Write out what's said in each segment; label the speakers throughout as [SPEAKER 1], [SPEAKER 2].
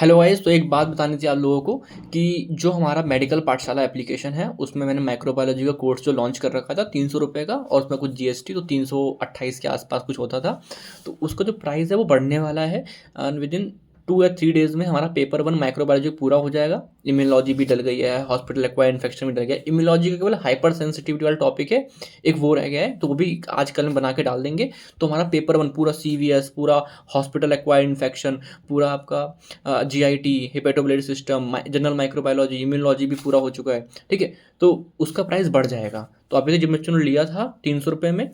[SPEAKER 1] Hello guys, तो एक बात बतानी थी आप लोगों को कि जो हमारा मेडिकल पाठशाला एप्लीकेशन है उसमें मैंने माइक्रोबायोलॉजी का कोर्स जो लॉन्च कर रखा था 300 रुपये का, और उसमें कुछ जीएसटी तो 328 के आसपास कुछ होता था। तो उसका जो प्राइस है वो बढ़ने वाला है। विद इन 2 या 3 डेज़ में हमारा पेपर 1 माइक्रोबायोलॉजी पूरा हो जाएगा। इम्यूनोलॉजी भी डल गई है, हॉस्पिटल एक्वायर्ड इन्फेक्शन भी डल गया है। इम्यूनोलॉजी का केवल हाइपर सेंसिटिविटी वाला टॉपिक है, एक वो रह गया है, तो वो भी आज कल में बना के डाल देंगे। तो हमारा पेपर 1 पूरा सीवीएस, पूरा हॉस्पिटल एक्वायर्ड इन्फेक्शन, पूरा आपका GIT, hepatobiliary system, general microbiology, immunology भी पूरा हो चुका है। ठीक है, तो उसका प्राइस बढ़ जाएगा। तो अभी जो बच्चों ने लिया था 300 रुपये में,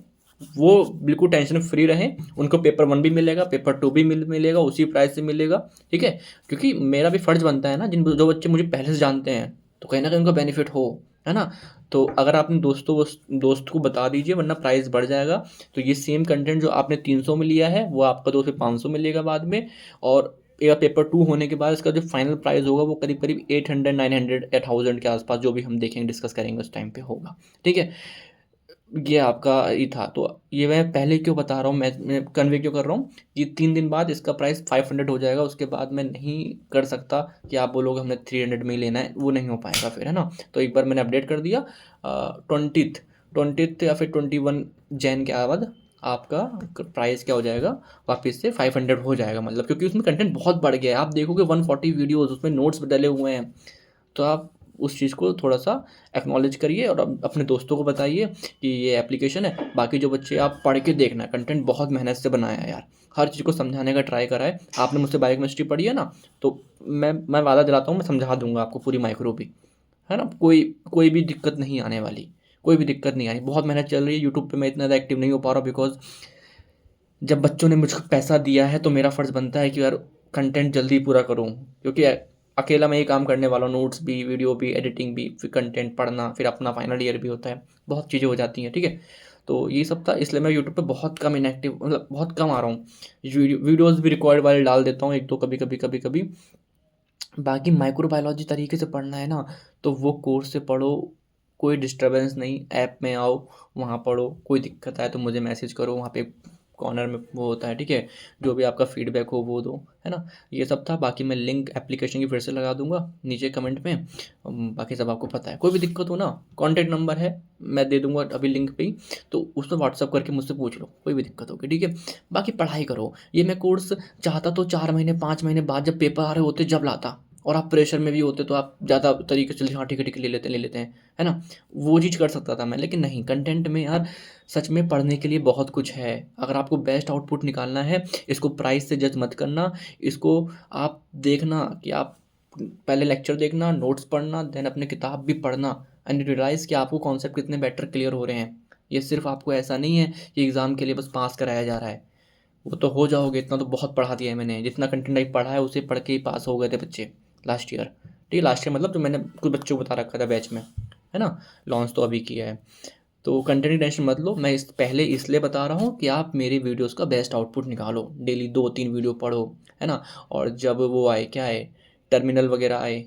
[SPEAKER 1] वो बिल्कुल टेंशन फ्री रहें। उनको पेपर 1 भी मिलेगा, पेपर 2 भी मिलेगा, उसी प्राइस से मिलेगा। ठीक है, क्योंकि मेरा भी फर्ज बनता है ना, जो बच्चे मुझे पहले से जानते हैं तो कहीं ना कहीं उनका बेनिफिट हो, है ना। तो अगर आपने दोस्त को बता दीजिए, वरना प्राइस बढ़ जाएगा। तो ये सेम कंटेंट जो आपने 300 में लिया है वो आपका 2 से 500 मिलेगा बाद में। और या पेपर 2 होने के बाद इसका जो फाइनल प्राइस होगा वो करीब करीब 800, 900 या 1000 के आसपास, जो भी हम देखेंगे डिस्कस करेंगे उस टाइम पे होगा। ठीक है, ये आपका ही था। तो ये मैं पहले क्यों बता रहा हूँ, मैं कन्वे क्यों कर रहा हूँ कि 3 दिन बाद इसका प्राइस 500 हो जाएगा। उसके बाद मैं नहीं कर सकता कि आप बोलोगे हमने 300 में ही लेना है, वो नहीं हो पाएगा फिर, है ना। तो एक बार मैंने अपडेट कर दिया। 20th या फिर 21 जैन के बाद आपका प्राइस क्या हो जाएगा, वापस से 500 हो जाएगा। मतलब क्योंकि उसमें कंटेंट बहुत बढ़ गया है, आप देखोगे 140 वीडियोज़, उसमें नोट्स डले हुए हैं। तो आप उस चीज़ को थोड़ा सा एक्नॉलेज करिए और अपने दोस्तों को बताइए कि ये एप्लीकेशन है। बाकी जो बच्चे, आप पढ़ के देखना, कंटेंट बहुत मेहनत से बनाया है यार, हर चीज़ को समझाने का ट्राई करा है। आपने मुझसे बायोकेमिस्ट्री पढ़ी है ना, तो मैं वादा दिलाता हूँ, मैं समझा दूंगा आपको पूरी माइक्रो भी, है ना। कोई कोई भी दिक्कत नहीं आने वाली, कोई भी दिक्कत नहीं आनी। बहुत मेहनत चल रही है यूट्यूब पे, मैं इतना ज़्यादा एक्टिव नहीं हो पा रहा बिकॉज जब बच्चों ने मुझको पैसा दिया है तो मेरा फ़र्ज़ बनता है कि यार कंटेंट जल्दी पूरा करूँ। क्योंकि अकेला मैं ही काम करने वाला हूँ, नोट्स भी, वीडियो भी, एडिटिंग भी, फिर कंटेंट पढ़ना, फिर अपना फाइनल ईयर भी होता है, बहुत चीज़ें हो जाती हैं। ठीक है, तो ये सब था, इसलिए मैं यूट्यूब पे बहुत कम इनएक्टिव, मतलब बहुत कम आ रहा हूँ। वीडियोज़ भी रिकॉर्ड वाले डाल देता हूँ, एक दो कभी कभी कभी कभी। बाकी माइक्रोबायोलॉजी तरीके से पढ़ना है ना, तो वो कोर्स से पढ़ो, कोई डिस्टरबेंस नहीं। ऐप में आओ, वहाँ पढ़ो, कोई दिक्कत आए तो मुझे मैसेज करो, वहाँ पे कॉर्नर में वो होता है। ठीक है, जो भी आपका फीडबैक हो वो दो, है ना। ये सब था। बाकी मैं लिंक एप्लीकेशन की फिर से लगा दूंगा नीचे कमेंट में। बाकी सब आपको पता है। कोई भी दिक्कत हो ना, कॉन्टैक्ट नंबर है, मैं दे दूंगा अभी लिंक पे ही, तो उसमें व्हाट्सअप करके मुझसे पूछ लो, कोई भी दिक्कत होगी। ठीक है, बाकी पढ़ाई करो। ये मैं कोर्स चाहता तो 4 महीने 5 महीने बाद जब पेपर आ रहे होते जब लाता, और आप प्रेशर में भी होते तो आप ज़्यादा तरीके से हाँ ठीक है ठीक है ले लेते हैं, है ना। वो चीज़ कर सकता था मैं, लेकिन नहीं। कंटेंट में यार सच में पढ़ने के लिए बहुत कुछ है। अगर आपको बेस्ट आउटपुट निकालना है, इसको प्राइस से जज मत करना। इसको आप देखना कि आप पहले लेक्चर देखना, नोट्स पढ़ना, देन अपने किताब भी पढ़ना, एंड रियलाइज़ कि आपको कॉन्सेप्ट कितने बेटर क्लियर हो रहे हैं। ये सिर्फ आपको ऐसा नहीं है कि एग्ज़ाम के लिए बस पास कराया जा रहा है। वो तो हो जाओगे, इतना तो बहुत पढ़ा दिया है मैंने। जितना कंटेंट अभी पढ़ा है उसे पढ़ के ही पास हो गए थे बच्चे लास्ट ईयर। ठीक है, लास्ट ईयर मतलब जो मैंने कुछ बच्चों को बता रखा था बैच में, है ना। लॉन्च तो अभी किया है। तो कंटेंट की टेंशन मत लो। मैं इस पहले इसलिए बता रहा हूँ कि आप मेरी वीडियोस का बेस्ट आउटपुट निकालो, डेली 2-3 वीडियो पढ़ो, है ना। और जब वो आए, क्या है, टर्मिनल वगैरह आए,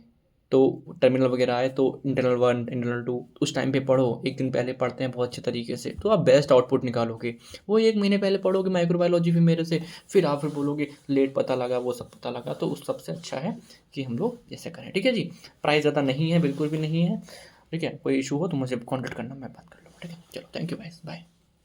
[SPEAKER 1] तो इंटरनल 1, इंटरनल 2 उस टाइम पे पढ़ो। एक दिन पहले पढ़ते हैं बहुत अच्छे तरीके से, तो आप बेस्ट आउटपुट निकालोगे। वो 1 महीने पहले पढ़ोगे माइक्रोबायोलॉजी भी मेरे से, फिर आप फिर बोलोगे लेट पता लगा, वो सब पता लगा। तो उस सबसे अच्छा है कि हम लोग ऐसे करें। ठीक है जी, प्राइस ज़्यादा नहीं है, बिल्कुल भी नहीं है। ठीक है, कोई इशू हो तो मुझे कॉन्टैक्ट करना, मैं बात कर लूँगा। ठीक है, चलो, थैंक यू, बाय बाय।